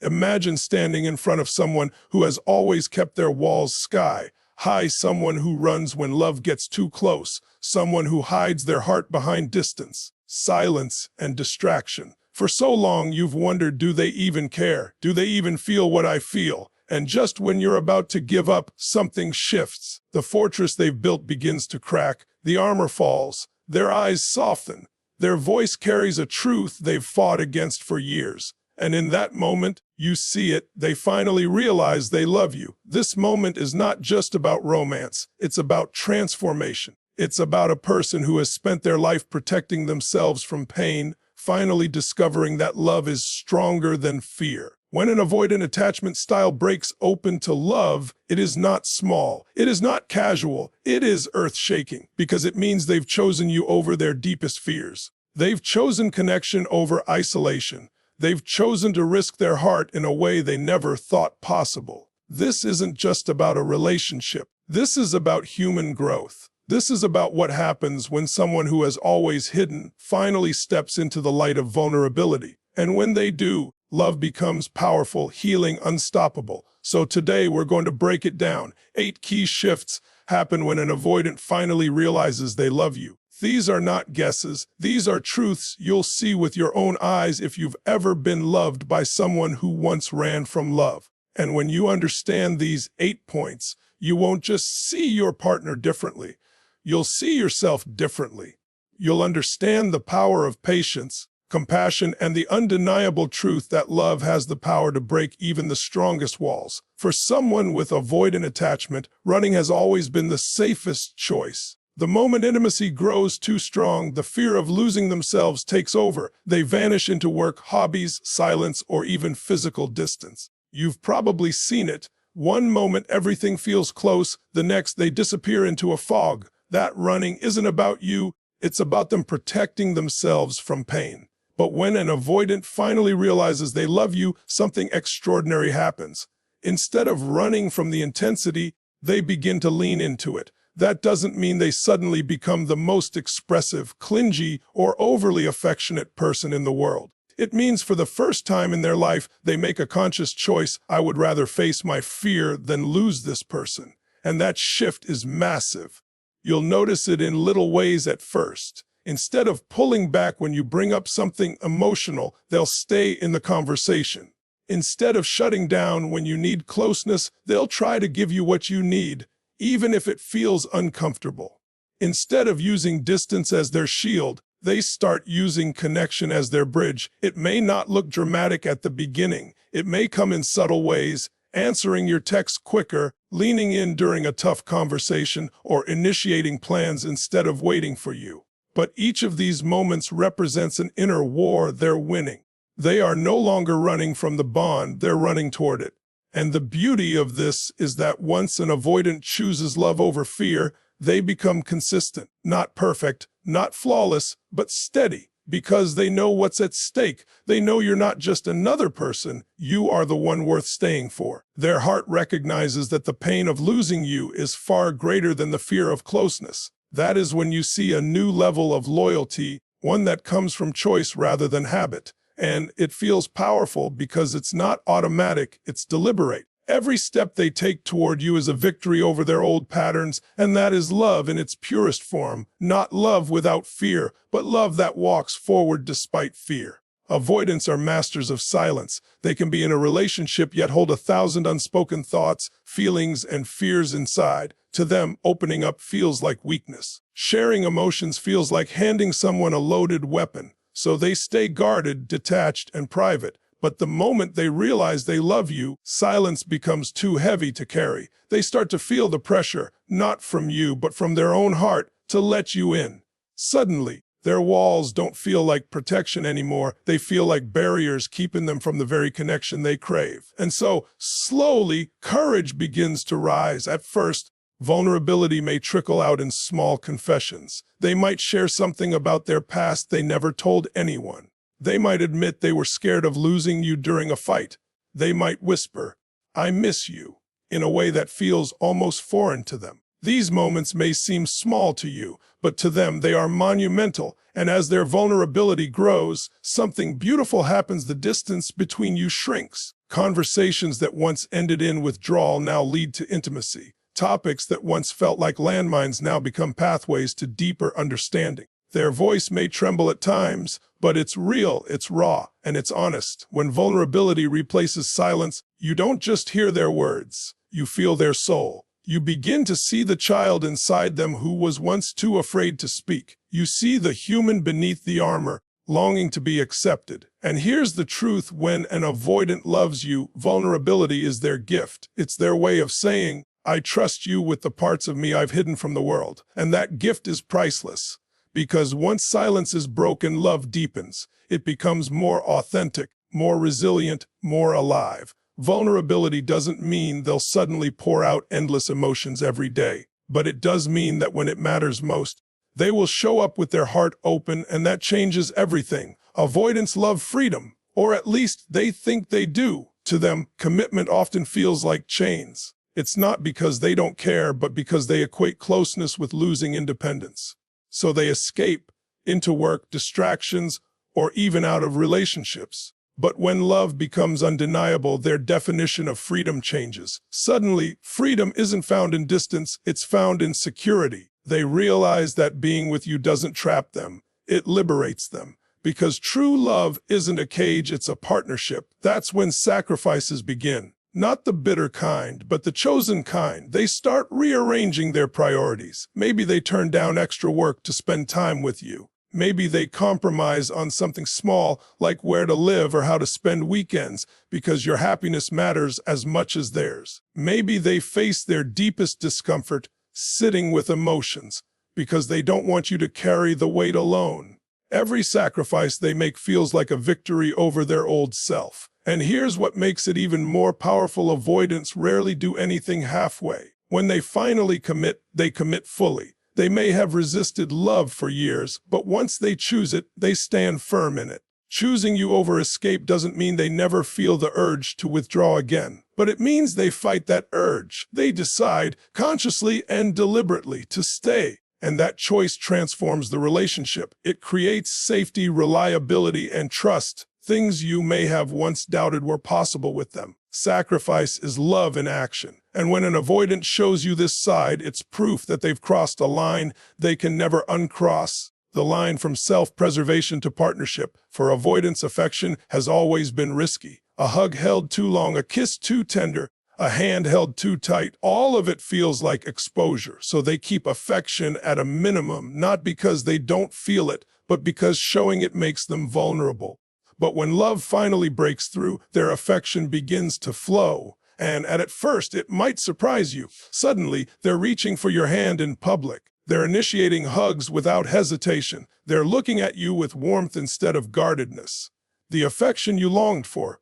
Imagine standing in front of someone who has always kept their walls sky high, someone who runs when love gets too close, someone who hides their heart behind distance, silence, and distraction. For so long you've wondered, do they even care? Do they even feel what I feel? And just when you're about to give up, something shifts. The fortress they've built begins to crack, the armor falls, their eyes soften, their voice carries a truth they've fought against for years. And in that moment, you see it, they finally realize they love you. This moment is not just about romance, it's about transformation. It's about a person who has spent their life protecting themselves from pain, finally discovering that love is stronger than fear. When an avoidant attachment style breaks open to love, it is not small, it is not casual, it is earth-shaking, because it means they've chosen you over their deepest fears. They've chosen connection over isolation. They've chosen to risk their heart in a way they never thought possible. This isn't just about a relationship. This is about human growth. This is about what happens when someone who has always hidden finally steps into the light of vulnerability. And when they do, love becomes powerful, healing, unstoppable. So today we're going to break it down. 8 key shifts happen when an avoidant finally realizes they love you. These are not guesses. These are truths you'll see with your own eyes if you've ever been loved by someone who once ran from love. And when you understand these 8 points, you won't just see your partner differently. You'll see yourself differently. You'll understand the power of patience, compassion, and the undeniable truth that love has the power to break even the strongest walls. For someone with avoidant attachment, running has always been the safest choice. The moment intimacy grows too strong, the fear of losing themselves takes over. They vanish into work, hobbies, silence, or even physical distance. You've probably seen it. One moment everything feels close, the next they disappear into a fog. That running isn't about you, it's about them protecting themselves from pain. But when an avoidant finally realizes they love you, something extraordinary happens. Instead of running from the intensity, they begin to lean into it. That doesn't mean they suddenly become the most expressive, clingy, or overly affectionate person in the world. It means for the first time in their life, they make a conscious choice. I would rather face my fear than lose this person. And that shift is massive. You'll notice it in little ways at first. Instead of pulling back when you bring up something emotional, they'll stay in the conversation. Instead of shutting down when you need closeness, they'll try to give you what you need, even if it feels uncomfortable. Instead of using distance as their shield, they start using connection as their bridge. It may not look dramatic at the beginning. It may come in subtle ways, answering your texts quicker, leaning in during a tough conversation, or initiating plans instead of waiting for you. But each of these moments represents an inner war they're winning. They are no longer running from the bond, they're running toward it. And the beauty of this is that once an avoidant chooses love over fear, they become consistent, not perfect, not flawless, but steady, because they know what's at stake. They know you're not just another person, you are the one worth staying for. Their heart recognizes that the pain of losing you is far greater than the fear of closeness. That is when you see a new level of loyalty, one that comes from choice rather than habit. And it feels powerful because it's not automatic, it's deliberate. Every step they take toward you is a victory over their old patterns, and that is love in its purest form. Not love without fear, but love that walks forward despite fear. Avoidants are masters of silence. They can be in a relationship yet hold 1,000 unspoken thoughts, feelings, and fears inside. To them, opening up feels like weakness. Sharing emotions feels like handing someone a loaded weapon. So they stay guarded, detached, and private. But the moment they realize they love you, silence becomes too heavy to carry. They start to feel the pressure, not from you, but from their own heart, to let you in. Suddenly, their walls don't feel like protection anymore. They feel like barriers keeping them from the very connection they crave. And so, slowly, courage begins to rise. At first, vulnerability may trickle out in small confessions. They might share something about their past they never told anyone. They might admit they were scared of losing you during a fight. They might whisper, "I miss you," in a way that feels almost foreign to them. These moments may seem small to you, but to them they are monumental, and as their vulnerability grows, something beautiful happens. The distance between you shrinks. Conversations that once ended in withdrawal now lead to intimacy. Topics that once felt like landmines now become pathways to deeper understanding. Their voice may tremble at times, but it's real, it's raw, and it's honest. When vulnerability replaces silence, you don't just hear their words, you feel their soul. You begin to see the child inside them who was once too afraid to speak. You see the human beneath the armor, longing to be accepted. And here's the truth: when an avoidant loves you, vulnerability is their gift. It's their way of saying, I trust you with the parts of me I've hidden from the world. And that gift is priceless. Because once silence is broken, love deepens. It becomes more authentic, more resilient, more alive. Vulnerability doesn't mean they'll suddenly pour out endless emotions every day, but it does mean that when it matters most, they will show up with their heart open, and that changes everything. Avoidants love freedom, or at least they think they do. To them, commitment often feels like chains. It's not because they don't care, but because they equate closeness with losing independence. So they escape into work, distractions, or even out of relationships. But when love becomes undeniable, their definition of freedom changes. Suddenly, freedom isn't found in distance, it's found in security. They realize that being with you doesn't trap them, it liberates them. Because true love isn't a cage, it's a partnership. That's when sacrifices begin. Not the bitter kind, but the chosen kind. They start rearranging their priorities. Maybe they turn down extra work to spend time with you. Maybe they compromise on something small, like where to live or how to spend weekends, because your happiness matters as much as theirs. Maybe they face their deepest discomfort, sitting with emotions, because they don't want you to carry the weight alone. Every sacrifice they make feels like a victory over their old self. And here's what makes it even more powerful: avoidants rarely do anything halfway. When they finally commit, they commit fully. They may have resisted love for years, but once they choose it, they stand firm in it. Choosing you over escape doesn't mean they never feel the urge to withdraw again, but it means they fight that urge. They decide, consciously and deliberately, to stay. And that choice transforms the relationship. It creates safety, reliability, and trust, things you may have once doubted were possible with them. Sacrifice is love in action. And when an avoidant shows you this side, it's proof that they've crossed a line they can never uncross. The line from self-preservation to partnership. For avoidants, affection has always been risky. A hug held too long, a kiss too tender, a hand held too tight. All of it feels like exposure. So they keep affection at a minimum, not because they don't feel it, but because showing it makes them vulnerable. But when love finally breaks through, their affection begins to flow. And at first, it might surprise you. Suddenly, they're reaching for your hand in public. They're initiating hugs without hesitation. They're looking at you with warmth instead of guardedness. The affection you longed for,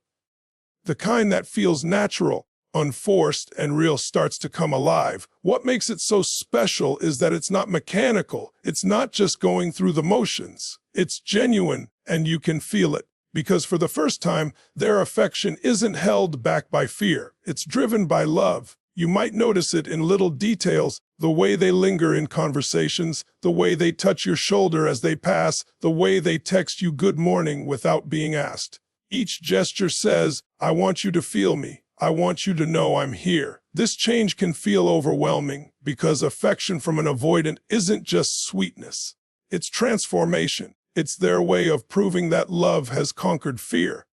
the kind that feels natural, unforced, and real, starts to come alive. What makes it so special is that it's not mechanical. It's not just going through the motions. It's genuine, and you can feel it. Because for the first time, their affection isn't held back by fear. It's driven by love. You might notice it in little details: the way they linger in conversations, the way they touch your shoulder as they pass, the way they text you good morning without being asked. Each gesture says, I want you to feel me. I want you to know I'm here. This change can feel overwhelming because affection from an avoidant isn't just sweetness. It's transformation. It's their way of proving that love has conquered fear.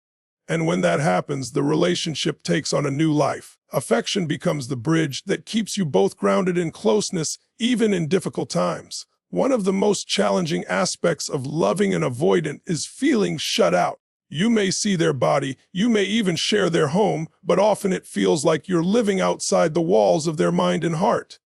And when that happens, the relationship takes on a new life. Affection becomes the bridge that keeps you both grounded in closeness, even in difficult times. One of the most challenging aspects of loving an avoidant is feeling shut out. You may see their body, you may even share their home, but often it feels like you're living outside the walls of their mind and heart.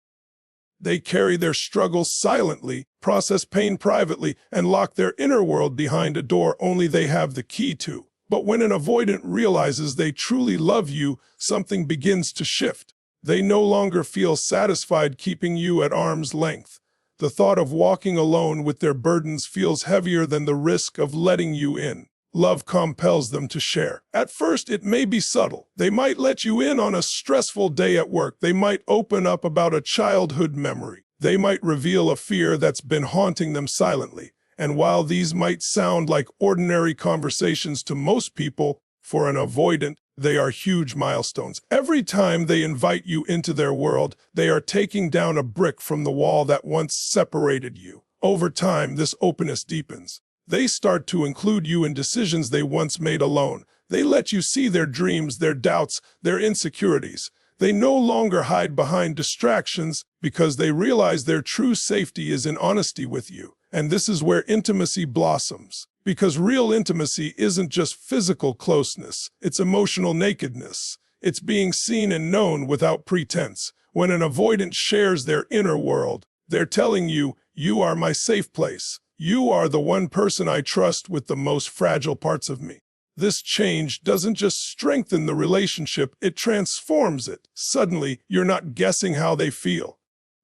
They carry their struggles silently, process pain privately, and lock their inner world behind a door only they have the key to. But when an avoidant realizes they truly love you, something begins to shift. They no longer feel satisfied keeping you at arm's length. The thought of walking alone with their burdens feels heavier than the risk of letting you in. Love compels them to share. At first, it may be subtle. They might let you in on a stressful day at work. They might open up about a childhood memory. They might reveal a fear that's been haunting them silently. And while these might sound like ordinary conversations to most people, for an avoidant, They are huge milestones. Every time they invite you into their world, they are taking down a brick from the wall that once separated you. Over time, this openness deepens. They start to include you in decisions they once made alone. They let you see their dreams, their doubts, their insecurities. They no longer hide behind distractions because they realize their true safety is in honesty with you. And this is where intimacy blossoms. Because real intimacy isn't just physical closeness, it's emotional nakedness. It's being seen and known without pretense. When an avoidant shares their inner world, they're telling you, you are my safe place. You are the one person I trust with the most fragile parts of me. This change doesn't just strengthen the relationship, it transforms it. Suddenly, you're not guessing how they feel.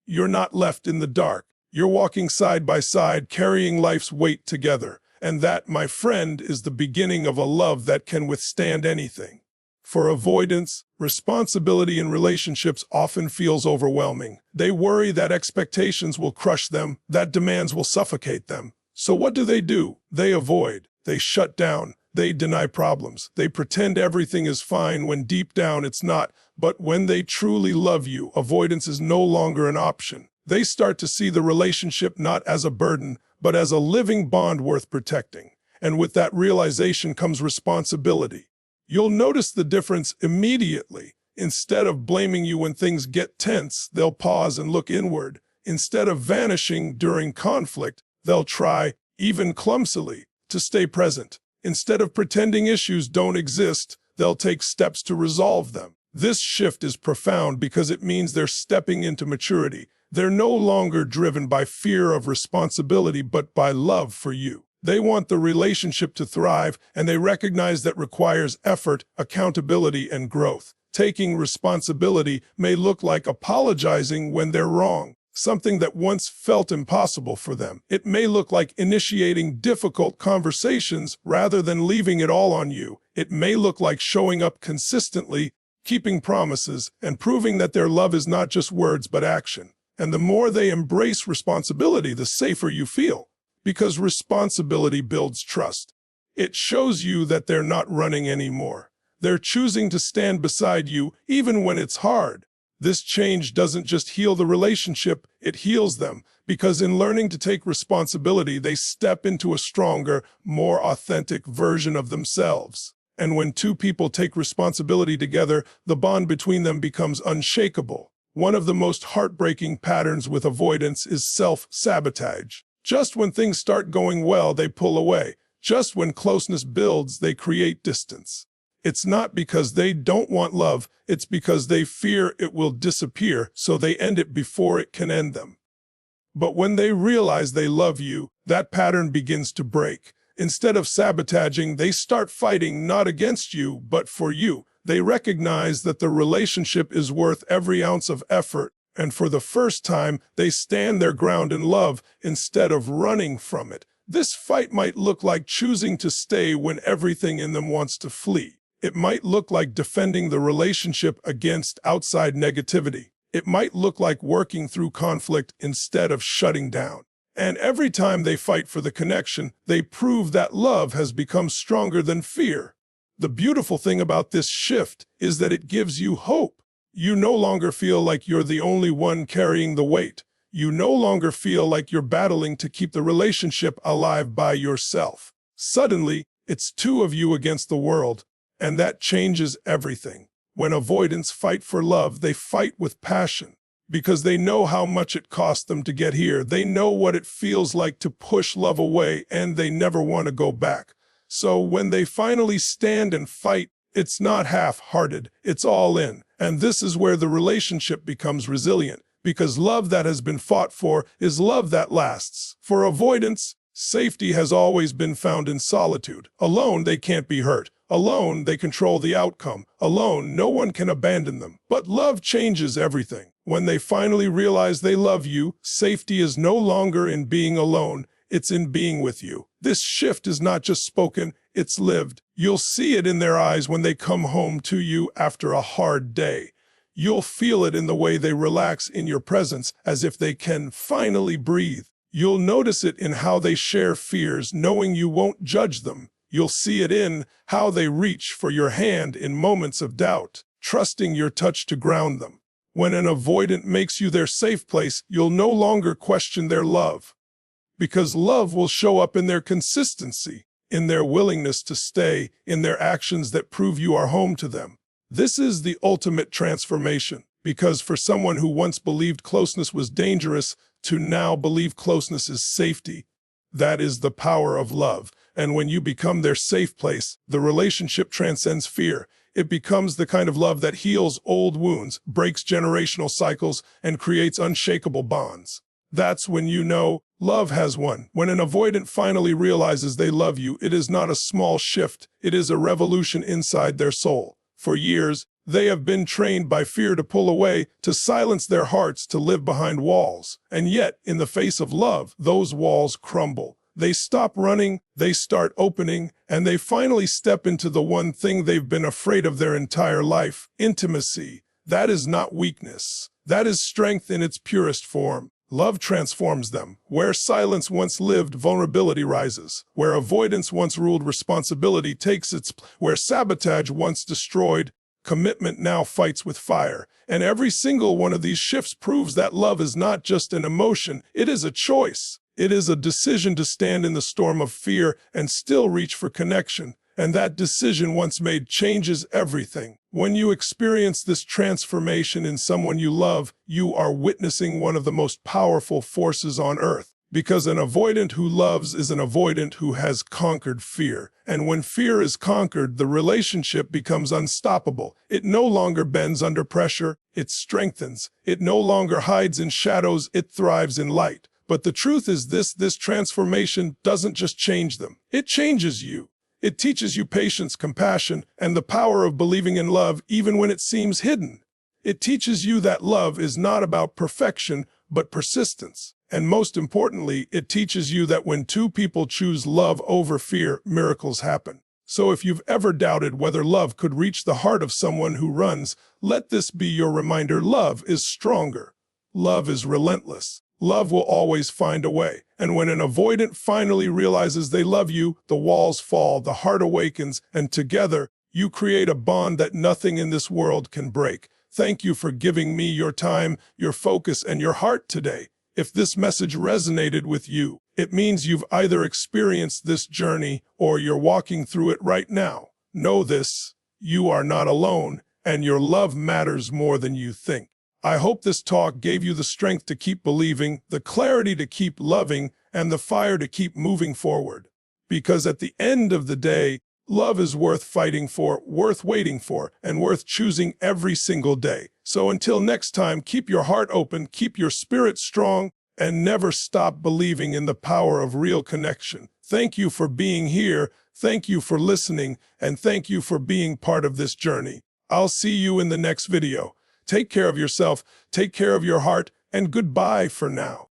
You're not left in the dark. You're walking side by side, carrying life's weight together. And that, my friend, is the beginning of a love that can withstand anything. For avoidants, responsibility in relationships often feels overwhelming. They worry that expectations will crush them, that demands will suffocate them. So what do? They avoid. They shut down. They deny problems. They pretend everything is fine when deep down it's not. But when they truly love you, avoidance is no longer an option. They start to see the relationship not as a burden, but as a living bond worth protecting. And with that realization comes responsibility. You'll notice the difference immediately. Instead of blaming you when things get tense, they'll pause and look inward. Instead of vanishing during conflict, they'll try, even clumsily, to stay present. Instead of pretending issues don't exist, they'll take steps to resolve them. This shift is profound because it means they're stepping into maturity. They're no longer driven by fear of responsibility, but by love for you. They want the relationship to thrive, and they recognize that requires effort, accountability, and growth. Taking responsibility may look like apologizing when they're wrong, something that once felt impossible for them. It may look like initiating difficult conversations rather than leaving it all on you. It may look like showing up consistently, keeping promises, and proving that their love is not just words but action. And the more they embrace responsibility, the safer you feel. Because responsibility builds trust. It shows you that they're not running anymore. They're choosing to stand beside you even when it's hard. This change doesn't just heal the relationship, it heals them. Because in learning to take responsibility, they step into a stronger, more authentic version of themselves. And when two people take responsibility together, the bond between them becomes unshakable. One of the most heartbreaking patterns with avoidance is self-sabotage. Just when things start going well, they pull away. Just when closeness builds, they create distance. It's not because they don't want love, it's because they fear it will disappear, so they end it before it can end them. But when they realize they love you, that pattern begins to break. Instead of sabotaging, they start fighting not against you, but for you. They recognize that the relationship is worth every ounce of effort, and for the first time, they stand their ground in love instead of running from it. This fight might look like choosing to stay when everything in them wants to flee. It might look like defending the relationship against outside negativity. It might look like working through conflict instead of shutting down. And every time they fight for the connection, they prove that love has become stronger than fear. The beautiful thing about this shift is that it gives you hope. You no longer feel like you're the only one carrying the weight. You no longer feel like you're battling to keep the relationship alive by yourself. Suddenly, it's two of you against the world, and that changes everything. When avoidants fight for love, they fight with passion because they know how much it cost them to get here. They know what it feels like to push love away, and they never want to go back. So when they finally stand and fight, it's not half-hearted, it's all in. And this is where the relationship becomes resilient, because love that has been fought for is love that lasts. For avoidants, safety has always been found in solitude. Alone, they can't be hurt. Alone, they control the outcome. Alone, no one can abandon them. But love changes everything. When they finally realize they love you, safety is no longer in being alone, it's in being with you. This shift is not just spoken, it's lived. You'll see it in their eyes when they come home to you after a hard day. You'll feel it in the way they relax in your presence, as if they can finally breathe. You'll notice it in how they share fears, knowing you won't judge them. You'll see it in how they reach for your hand in moments of doubt, trusting your touch to ground them. When an avoidant makes you their safe place, you'll no longer question their love, because love will show up in their consistency, in their willingness to stay, in their actions that prove you are home to them. This is the ultimate transformation, because for someone who once believed closeness was dangerous to now believe closeness is safety, that is the power of love. And when you become their safe place, the relationship transcends fear. It becomes the kind of love that heals old wounds, breaks generational cycles, and creates unshakable bonds. That's when you know love has won. When an avoidant finally realizes they love you, it is not a small shift. It is a revolution inside their soul. For years, they have been trained by fear to pull away, to silence their hearts, to live behind walls. And yet, in the face of love, those walls crumble. They stop running, they start opening, and they finally step into the one thing they've been afraid of their entire life: intimacy. That is not weakness. That is strength in its purest form. Love transforms them. Where silence once lived, vulnerability rises. Where avoidance once ruled, responsibility takes its place. Where sabotage once destroyed, commitment now fights with fire. And every single one of these shifts proves that love is not just an emotion, it is a choice. It is a decision to stand in the storm of fear and still reach for connection. And that decision, once made, changes everything. When you experience this transformation in someone you love, you are witnessing one of the most powerful forces on earth. Because an avoidant who loves is an avoidant who has conquered fear. And when fear is conquered, the relationship becomes unstoppable. It no longer bends under pressure, it strengthens. It no longer hides in shadows, it thrives in light. But the truth is this transformation doesn't just change them, it changes you. It teaches you patience, compassion, and the power of believing in love even when it seems hidden. It teaches you that love is not about perfection, but persistence. And most importantly, it teaches you that when two people choose love over fear, miracles happen. So if you've ever doubted whether love could reach the heart of someone who runs, let this be your reminder: love is stronger. Love is relentless. Love will always find a way. And when an avoidant finally realizes they love you, the walls fall, the heart awakens, and together you create a bond that nothing in this world can break. Thank you for giving me your time, your focus, and your heart today. If this message resonated with you, it means you've either experienced this journey or you're walking through it right now. Know this: you are not alone, and your love matters more than you think. I hope this talk gave you the strength to keep believing, the clarity to keep loving, and the fire to keep moving forward. Because at the end of the day, love is worth fighting for, worth waiting for, and worth choosing every single day. So until next time, keep your heart open, keep your spirit strong, and never stop believing in the power of real connection. Thank you for being here, thank you for listening, and thank you for being part of this journey. I'll see you in the next video. Take care of yourself, take care of your heart, and goodbye for now.